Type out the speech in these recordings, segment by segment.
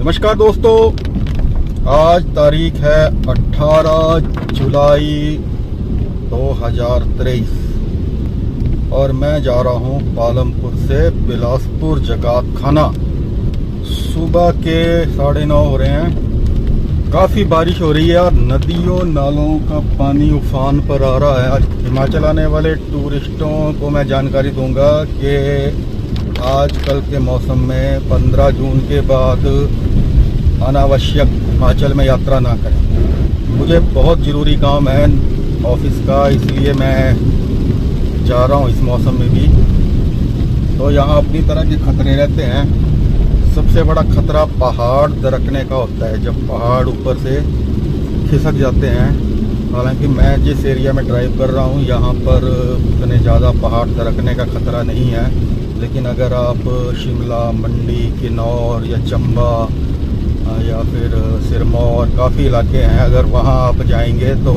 नमस्कार दोस्तों, आज तारीख है 18 जुलाई 2023 और मैं जा रहा हूं पालमपुर से बिलासपुर जकात खाना। सुबह के 9:30 हो रहे हैं। काफ़ी बारिश हो रही है और नदियों नालों का पानी उफान पर आ रहा है। आज हिमाचल आने वाले टूरिस्टों को मैं जानकारी दूंगा कि आजकल के मौसम में 15 जून के बाद अनावश्यक हिमाचल में यात्रा ना करें। मुझे बहुत ज़रूरी काम है ऑफिस का, इसलिए मैं जा रहा हूँ इस मौसम में भी। तो यहाँ अपनी तरह के खतरे रहते हैं। सबसे बड़ा खतरा पहाड़ दरकने का होता है, जब पहाड़ ऊपर से खिसक जाते हैं। हालांकि मैं जिस एरिया में ड्राइव कर रहा हूँ यहाँ पर इतने ज़्यादा पहाड़ दरकने का खतरा नहीं है, लेकिन अगर आप शिमला, मंडी, किन्नौर या चंबा या फिर सिरमौर, काफ़ी इलाके हैं, अगर वहाँ आप जाएंगे तो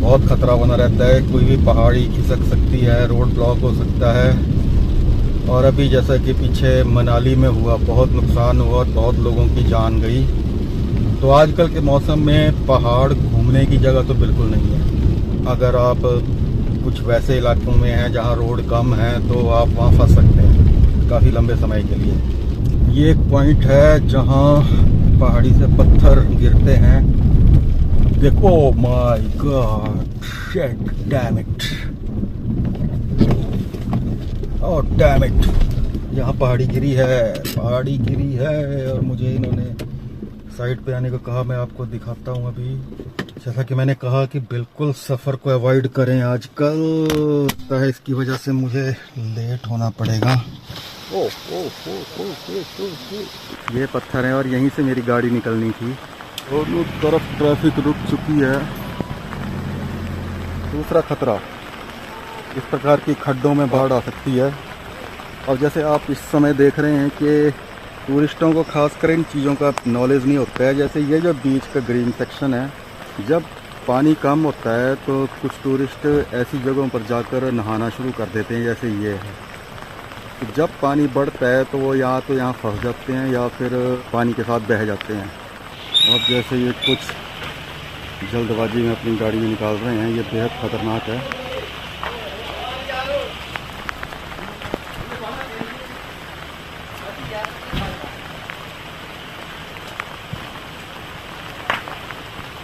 बहुत ख़तरा बना रहता है। कोई भी पहाड़ी खिसक सकती है, रोड ब्लॉक हो सकता है। और अभी जैसा कि पीछे मनाली में हुआ, बहुत नुकसान हुआ, बहुत लोगों की जान गई। तो आजकल के मौसम में पहाड़ घूमने की जगह तो बिल्कुल नहीं है। अगर आप कुछ वैसे इलाकों में हैं जहाँ रोड कम है तो आप वहाँ फंस सकते हैं काफ़ी लंबे समय के लिए। ये एक पॉइंट है जहाँ पहाड़ी से पत्थर गिरते हैं। देखो, my God, shit, damn it, oh damn it, यहाँ पहाड़ी गिरी है और मुझे इन्होंने साइड पे आने को कहा। मैं आपको दिखाता हूँ अभी। जैसा कि मैंने कहा कि बिल्कुल सफ़र को अवॉइड करें आजकल, लगता है इसकी वजह से मुझे लेट होना पड़ेगा। ये पत्थर है और यहीं से मेरी गाड़ी निकलनी थी। दोनों तरफ ट्रैफिक रुक चुकी है। दूसरा खतरा, इस प्रकार की खड्डों में बाढ़ आ सकती है। और जैसे आप इस समय देख रहे हैं कि टूरिस्टों को खासकर इन चीज़ों का नॉलेज नहीं होता है। जैसे ये जो बीच का ग्रीन सेक्शन है, जब पानी कम होता है तो कुछ टूरिस्ट ऐसी जगहों पर जाकर नहाना शुरू कर देते हैं, जैसे ये है। तो जब पानी बढ़ता है तो वो या तो यहाँ फंस जाते हैं या फिर पानी के साथ बह जाते हैं। और जैसे ये कुछ जल्दबाजी में अपनी गाड़ी में निकाल रहे हैं, ये बेहद ख़तरनाक है।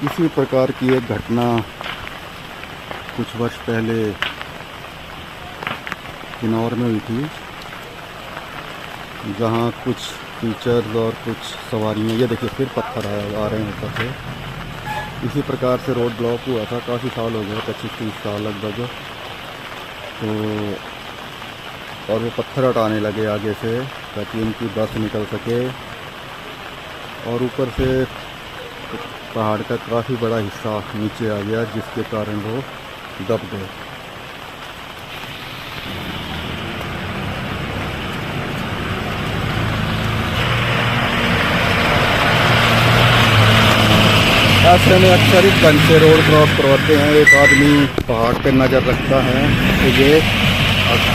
इसी प्रकार की एक घटना कुछ वर्ष पहले किन्नौर में हुई थी, जहाँ कुछ टीचर्स और कुछ सवारियाँ, ये देखिए फिर पत्थर आ रहे हैं ऊपर से। इसी प्रकार से रोड ब्लॉक हुआ था, काफ़ी साल हो गए, 25-30 साल लगभग। तो और वो पत्थर हटाने लगे आगे से ताकि उनकी बस निकल सके। और ऊपर से पहाड़ का काफ़ी बड़ा हिस्सा नीचे आ गया, जिसके कारण वो दब गए। ऐसे में अक्सर इस ढंग से रोड क्रॉस करवाते हैं। एक आदमी पहाड़ पे नज़र रखता है तो ये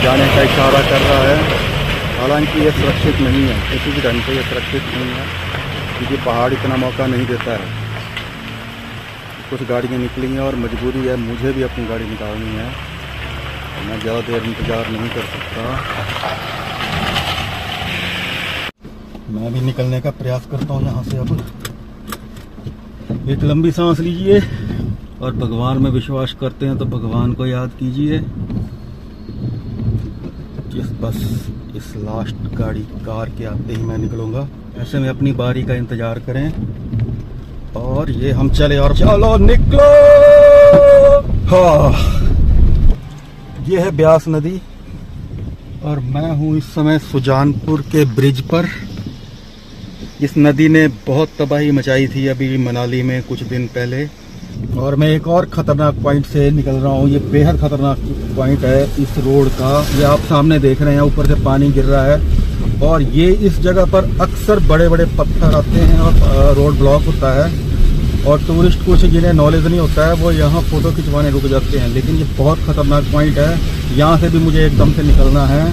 जाने का इशारा कर रहा है। हालांकि ये सुरक्षित नहीं है, किसी भी ढंग से ये सुरक्षित नहीं है, क्योंकि पहाड़ इतना मौका नहीं देता है। कुछ गाड़ियाँ निकली हैं और मजबूरी है, मुझे भी अपनी गाड़ी निकालनी है। मैं ज़्यादा देर इंतज़ार नहीं कर सकता। मैं भी निकलने का प्रयास करता हूँ यहाँ से। अब एक लंबी सांस लीजिए और भगवान में विश्वास करते हैं तो भगवान को याद कीजिए। बस इस लास्ट गाड़ी कार के आते ही मैं निकलूँगा। ऐसे में अपनी बारी का इंतज़ार करें। और ये हम चले और चलो निकलो। हाँ, ये है ब्यास नदी और मैं हूँ इस समय सुजानपुर के ब्रिज पर। इस नदी ने बहुत तबाही मचाई थी अभी मनाली में कुछ दिन पहले। और मैं एक और ख़तरनाक पॉइंट से निकल रहा हूँ। ये बेहद ख़तरनाक पॉइंट है इस रोड का। ये आप सामने देख रहे हैं, ऊपर से पानी गिर रहा है और ये इस जगह पर अक्सर बड़े बड़े पत्थर आते हैं और रोड ब्लॉक होता है। और टूरिस्ट कुछ जिन्हें नॉलेज नहीं होता है वो यहाँ फ़ोटो खिंचवाने रुक जाते हैं। लेकिन ये बहुत ख़तरनाक पॉइंट है, यहाँ से भी मुझे एकदम से निकलना है।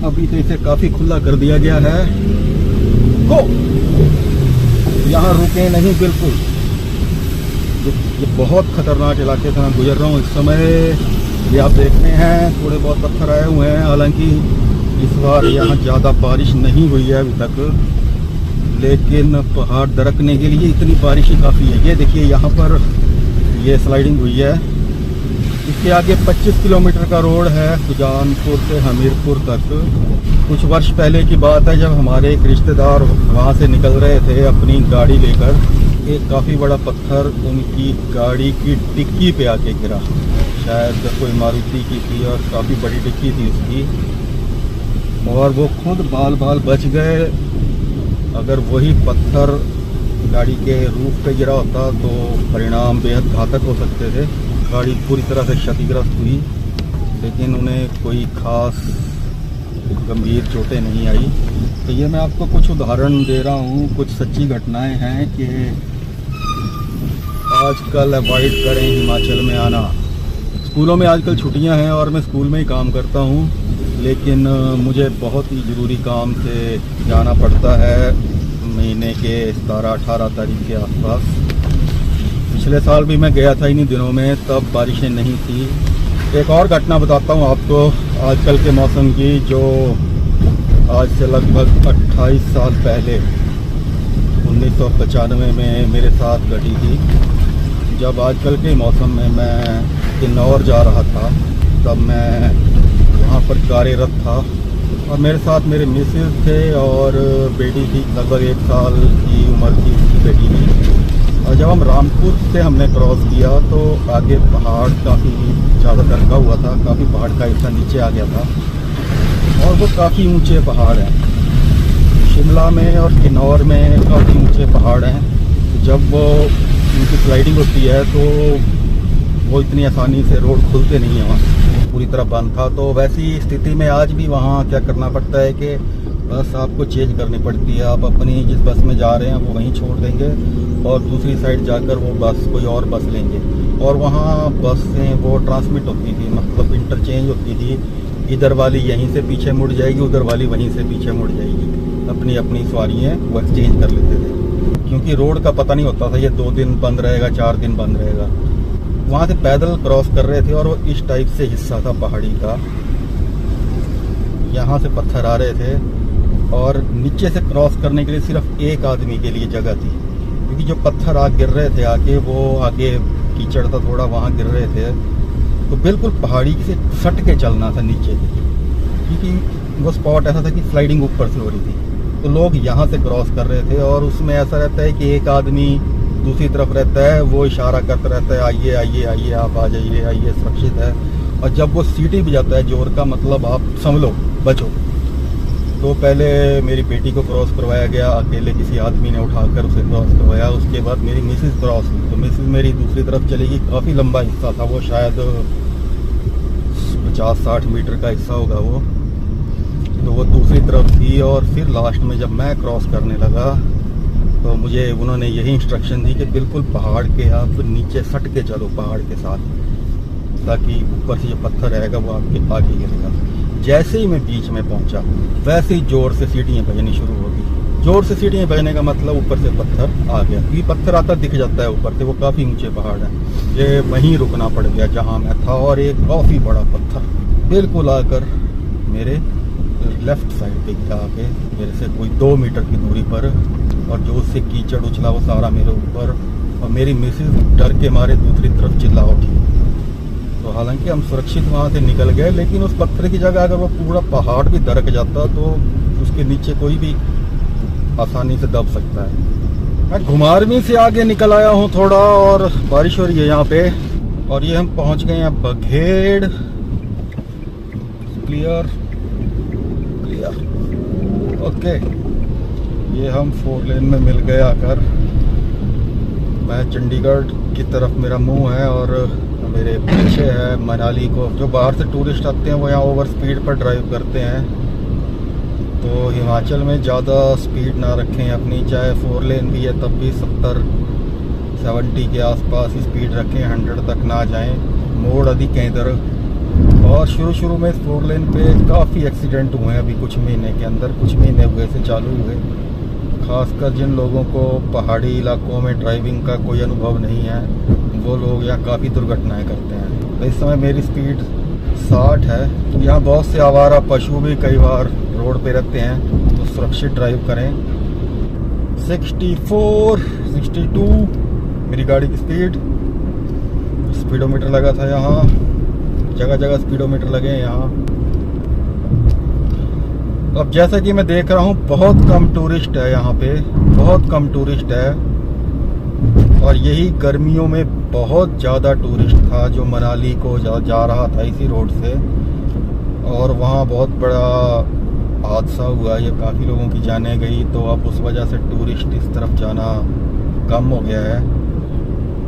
अभी तो इसे काफ़ी खुला कर दिया गया है। गो यहाँ रुके नहीं बिल्कुल। ये बहुत खतरनाक इलाके से मैं गुजर रहा हूँ इस समय। ये आप देखते हैं थोड़े बहुत पत्थर आए हुए हैं, हालांकि इस बार यहाँ ज़्यादा बारिश नहीं हुई है अभी तक, लेकिन पहाड़ दरकने के लिए इतनी बारिश ही काफ़ी है। ये देखिए यहाँ पर ये स्लाइडिंग हुई है। इसके आगे 25 किलोमीटर का रोड है सुजानपुर से हमीरपुर तक। कुछ वर्ष पहले की बात है, जब हमारे एक रिश्तेदार वहाँ से निकल रहे थे अपनी गाड़ी लेकर, एक काफ़ी बड़ा पत्थर उनकी गाड़ी की डिक्की पे आके गिरा। शायद कोई मारुति की थी और काफ़ी बड़ी डिक्की थी उसकी, और वो खुद बाल बाल बच गए। अगर वही पत्थर गाड़ी के रूफ पे गिरा होता तो परिणाम बेहद घातक हो सकते थे। गाड़ी पूरी तरह से क्षतिग्रस्त हुई, लेकिन उन्हें कोई खास गंभीर चोटें नहीं आई। तो ये मैं आपको कुछ उदाहरण दे रहा हूँ, कुछ सच्ची घटनाएं हैं कि आजकल अवॉइड करें हिमाचल में आना। स्कूलों में आजकल छुट्टियां हैं और मैं स्कूल में ही काम करता हूँ, लेकिन मुझे बहुत ही ज़रूरी काम से जाना पड़ता है महीने के 17-18 तारीख के आसपास। पिछले साल भी मैं गया था इन्हीं दिनों में, तब बारिशें नहीं थी। एक और घटना बताता हूँ आपको आजकल के मौसम की, जो आज से लगभग 28 साल पहले 1995 में मेरे साथ घटी थी। जब आजकल के मौसम में मैं किन्नौर जा रहा था, तब मैं वहाँ पर कार्यरत था और मेरे साथ मेरे मिसेज थे और बेटी थी, लगभग 1 साल की उम्र की उसकी बेटी थी। और जब हम रामपुर से हमने क्रॉस किया तो आगे पहाड़ काफ़ी ज़्यादा दरका हुआ था, काफ़ी पहाड़ का हिस्सा नीचे आ गया था और वो काफ़ी ऊंचे पहाड़ हैं। शिमला में और किन्नौर में काफ़ी ऊंचे पहाड़ हैं। जब वो उनकी स्लाइडिंग होती है तो वो इतनी आसानी से रोड खुलते नहीं हैं, वहाँ पूरी तरह बंद था। तो वैसी स्थिति में आज भी वहाँ क्या करना पड़ता है कि बस आपको चेंज करनी पड़ती है। आप अपनी जिस बस में जा रहे हैं वो वहीं छोड़ देंगे और दूसरी साइड जाकर वो बस कोई और बस लेंगे। और वहाँ बसें वो ट्रांसमिट होती थी, मतलब इंटरचेंज होती थी। इधर वाली यहीं से पीछे मुड़ जाएगी, उधर वाली वहीं से पीछे मुड़ जाएगी। अपनी अपनी सवारियाँ वो एक्सचेंज कर लेते थे, क्योंकि रोड का पता नहीं होता था ये 2 दिन बंद रहेगा, 4 दिन बंद रहेगा। वहाँ से पैदल क्रॉस कर रहे थे और वो इस टाइप से हिस्सा था पहाड़ी का, यहाँ से पत्थर आ रहे थे और नीचे से क्रॉस करने के लिए सिर्फ एक आदमी के लिए जगह थी, क्योंकि जो पत्थर गिर रहे थे आगे, वो आगे कीचड़ था थोड़ा, वहाँ गिर रहे थे। तो बिल्कुल पहाड़ी से सट के चलना था नीचे, क्योंकि वो स्पॉट ऐसा था कि स्लाइडिंग ऊपर से हो रही थी। तो लोग यहाँ से क्रॉस कर रहे थे और उसमें ऐसा रहता है कि एक आदमी दूसरी तरफ रहता है, वो इशारा करता रहता है, आइए आइए आइए, आप आ जाइए, आइए, सुरक्षित है। और जब वो सीटी भी जाता है जोर का, मतलब आप संभलो, बचो। तो पहले मेरी बेटी को क्रॉस करवाया गया, अकेले किसी आदमी ने उठाकर उसे क्रॉस करवाया। उसके बाद मेरी मिसेज क्रॉस हुई, तो मिसेज मेरी दूसरी तरफ चलेगी। काफ़ी लंबा हिस्सा था वो, शायद 50-60 मीटर का हिस्सा होगा वो। तो वो दूसरी तरफ थी और फिर लास्ट में जब मैं क्रॉस करने लगा तो मुझे उन्होंने यही इंस्ट्रक्शन दी कि बिल्कुल पहाड़ के आप नीचे सट के चलो पहाड़ के साथ, ताकि ऊपर से जो पत्थर रहेगा वो आपके आगे गिरेगा। जैसे ही मैं बीच में पहुंचा, वैसे ही जोर से सीढ़ियाँ बजनी शुरू हो गई। जोर से सीढ़ियाँ बजने का मतलब ऊपर से पत्थर आ गया। ये पत्थर आता दिख जाता है ऊपर से, वो काफ़ी ऊंचे पहाड़ है। ये वहीं रुकना पड़ गया जहाँ मैं था, और एक काफ़ी बड़ा पत्थर बिल्कुल आकर मेरे लेफ्ट साइड पे गिरा के, मेरे से कोई 2 मीटर की दूरी पर, और जो उससे कीचड़ उछला वो सारा मेरे ऊपर। और मेरी मिसेज डर के मारे दूसरी तरफ चिल्ला उठी। तो हालांकि हम सुरक्षित वहाँ से निकल गए, लेकिन उस पत्थर की जगह अगर वो पूरा पहाड़ भी दरक जाता तो उसके नीचे कोई भी आसानी से दब सकता है। मैं घुमारवीं से आगे निकल आया हूँ थोड़ा, और बारिश हो रही है यहाँ पे। और ये हम पहुँच गए हैं बघेड़। Clear clear, okay. ये हम 4 लेन में मिल गए आकर। मैं चंडीगढ़ की तरफ मेरा मुंह है और मेरे पीछे है मनाली को। जो बाहर से टूरिस्ट आते हैं वो यहाँ ओवर स्पीड पर ड्राइव करते हैं, तो हिमाचल में ज़्यादा स्पीड ना रखें अपनी। चाहे 4 लेन भी है तब भी 70-70 के आसपास स्पीड रखें, 100 तक ना जाएं। मोड़ अधिक है इधर। और शुरू में 4 लेन पे काफ़ी एक्सीडेंट हुए हैं अभी कुछ महीने के अंदर, कुछ महीने हुए से चालू हुए। खासकर जिन लोगों को पहाड़ी इलाकों में ड्राइविंग का कोई अनुभव नहीं है, वो लोग यहाँ काफ़ी दुर्घटनाएं करते हैं। तो इस समय मेरी स्पीड 60 है। यहाँ बहुत से आवारा पशु भी कई बार रोड पे रहते हैं, तो सुरक्षित ड्राइव करें। 64, 62 मेरी गाड़ी की स्पीड। स्पीडोमीटर लगा था यहाँ, जगह जगह स्पीडोमीटर लगे हैं यहाँ। अब जैसा कि मैं देख रहा हूँ बहुत कम टूरिस्ट है यहाँ पे, बहुत कम टूरिस्ट है। और यही गर्मियों में बहुत ज़्यादा टूरिस्ट था जो मनाली को जा रहा था इसी रोड से, और वहाँ बहुत बड़ा हादसा हुआ। ये काफ़ी लोगों की जानें गई, तो अब उस वजह से टूरिस्ट इस तरफ जाना कम हो गया है।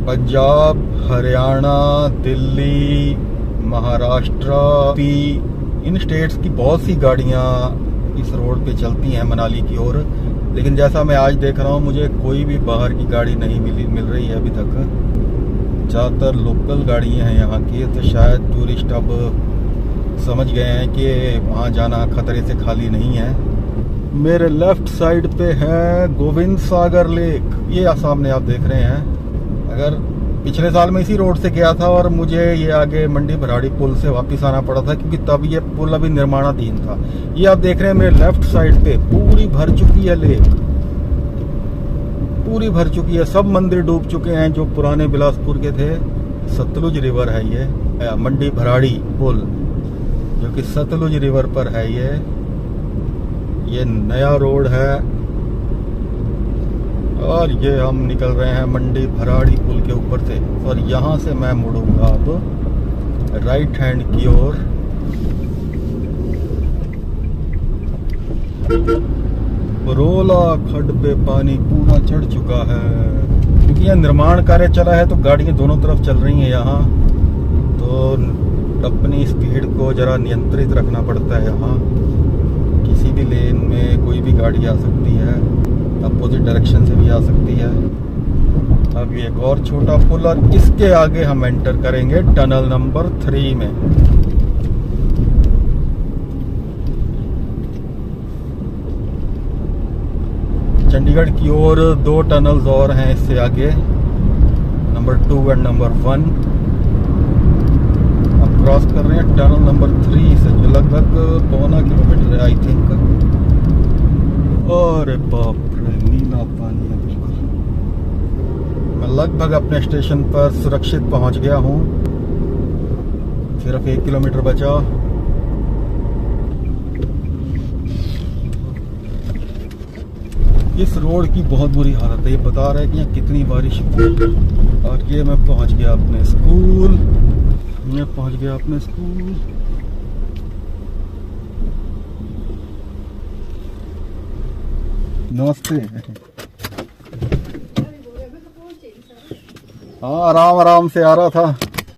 पंजाब, हरियाणा, दिल्ली, महाराष्ट्र, इन स्टेट्स की बहुत सी गाड़ियाँ इस रोड पे चलती हैं मनाली की ओर, लेकिन जैसा मैं आज देख रहा हूँ मुझे कोई भी बाहर की गाड़ी नहीं मिल रही है अभी तक। ज़्यादातर लोकल गाड़ियाँ हैं यहाँ की, तो शायद टूरिस्ट अब समझ गए हैं कि वहाँ जाना खतरे से खाली नहीं है। मेरे लेफ्ट साइड पे है गोविंद सागर लेक, ये सामने आप देख रहे हैं। अगर पिछले साल में इसी रोड से गया था और मुझे ये आगे मंडी भराड़ी पुल से वापस आना पड़ा था, क्योंकि तब ये पुल अभी निर्माणाधीन था। ये आप देख रहे हैं मेरे लेफ्ट साइड पे पूरी भर चुकी है लेक, पूरी भर चुकी है। सब मंदिर डूब चुके हैं जो पुराने बिलासपुर के थे। सतलुज रिवर है ये, मंडी भराड़ी पुल जो कि सतलुज रिवर पर है। ये नया रोड है, और ये हम निकल रहे हैं मंडी भराड़ी पुल के ऊपर से। और यहाँ से मैं मुड़ूंगा अब राइट हैंड की ओर। बरोला खड्ड पे पानी पूरा चढ़ चुका है, क्योंकि यहाँ निर्माण कार्य चला है, तो गाड़ियाँ दोनों तरफ चल रही हैं यहाँ, तो अपनी स्पीड को जरा नियंत्रित रखना पड़ता है। यहाँ किसी भी लेन में कोई भी गाड़ी आ सकती है, अपोजिट डायरेक्शन से भी आ सकती है। अब ये एक और छोटा पुल, और इसके आगे हम एंटर करेंगे टनल नंबर 3 में। चंडीगढ़ की ओर 2 टनल्स और हैं इससे आगे, नंबर 2 और नंबर 1। अब क्रॉस कर रहे हैं टनल नंबर 3 से, जो लगभग 1.25 किलोमीटर है आई थिंक। अरे बाप रे, नीला पानी है बिल्कुल। मैं लगभग अपने स्टेशन पर सुरक्षित पहुंच गया हूं, सिर्फ 1 किलोमीटर बचा। इस रोड की बहुत बुरी हालत है, ये बता रहा है कि यहाँ कितनी बारिश हुई। और ये मैं पहुंच गया अपने स्कूल, नमस्ते। हाँ, आराम से आ रहा था।